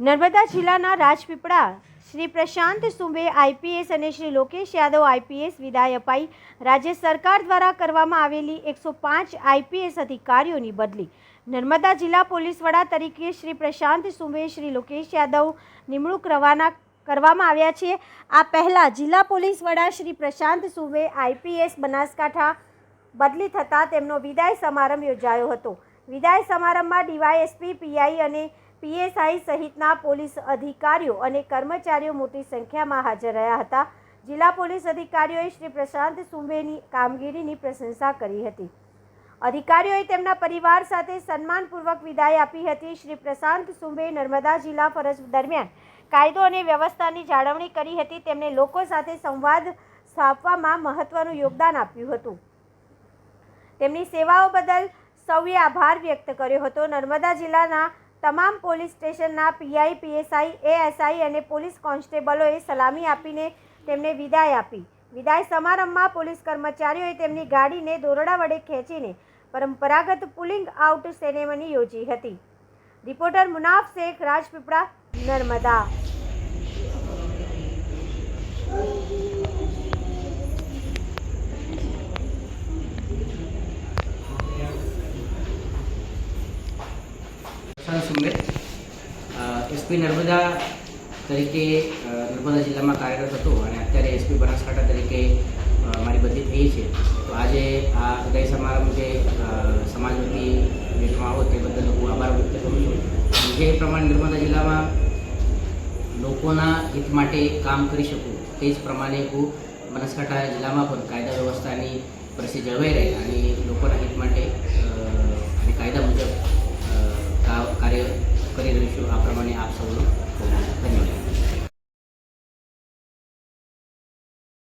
નર્મદા જિલ્લાના રાજપીપળા શ્રી પ્રશાંત સુંબે આઈપીએસ અને શ્રી લોકેશ યાદવ આઈપીએસ વિદાય અપાઈ। રાજ્ય સરકાર દ્વારા કરવામાં આવેલી 105 આઈપીએસ અધિકારીઓની બદલી। નર્મદા જિલ્લા પોલીસ વડા તરીકે શ્રી પ્રશાંત સુંબે શ્રી લોકેશ યાદવ નિમણૂક રવાના કરવામાં આવ્યા છે। આ પહેલા જિલ્લા પોલીસ વડા શ્રી પ્રશાંત સુંબે આઈપીએસ બનાસકાંઠા બદલી થતાં તેમનો વિદાય સમારંભ યોજાયો હતો। વિદાય સમારંભમાં ડીવાયએસપી, પીઆઈ અને પીએસઆઈ સહિતના પોલીસ અધિકારીઓ અને કર્મચારીઓ મોટી સંખ્યામાં હાજર રહ્યા હતા। જિલ્લા પોલીસ અધિકારીઓએ શ્રી પ્રશાંત સુંબેની કામગીરીની પ્રશંસા કરી હતી। અધિકારીઓએ તેમના પરિવાર સાથે સન્માનપૂર્વક વિદાય આપી હતી। શ્રી પ્રશાંત સુંબે નર્મદા જિલ્લા ફરજ દરમિયાન કાયદો અને વ્યવસ્થાની જાળવણી કરી હતી। તેમણે લોકો સાથે સંવાદ સ્થાપવામાં મહત્વનું યોગદાન આપ્યું હતું। તેમની સેવાઓ બદલ સૌએ આભાર વ્યક્ત કર્યો હતો। નર્મદા જિલ્લાના તમામ પોલીસ સ્ટેશનના પીઆઈ, પીએસઆઈ, એએસઆઈ અને પોલીસ કોન્સ્ટેબલોએ સલામી આપીને તેમને વિદાય આપી। વિદાય સમારંભમાં પોલીસ કર્મચારીઓએ તેમની ગાડીને દોરડા વડે ખેંચીને પરંપરાગત પુલિંગ આઉટ સેરેમની યોજી હતી। રિપોર્ટર મુનાફ શેખ, રાજપીપળા, નર્મદા। સુંબે એસપી નર્મદા તરીકે નર્મદા જિલ્લામાં કાર્યરત હતો અને અત્યારે એસપી બનાસકાંઠા તરીકે મારી બદલી થઈ છે। તો આજે આ વિદાય સમારંભ જે સમાજ વતી ભેટમાં આવો તે બદલ હું આભાર વ્યક્ત કરું છું। જે પ્રમાણે નર્મદા જિલ્લામાં લોકોના હિત માટે કામ કરી શકું તે જ પ્રમાણે હું બનાસકાંઠા જિલ્લામાં પણ કાયદા વ્યવસ્થાની પરિસ્થિતિ જળવાઈ રહે અને લોકોના હિત માટે અને કાયદા મુજબ કાર્ય કરી રહ્યું છું। આ પ્રમાણે આપ સૌનો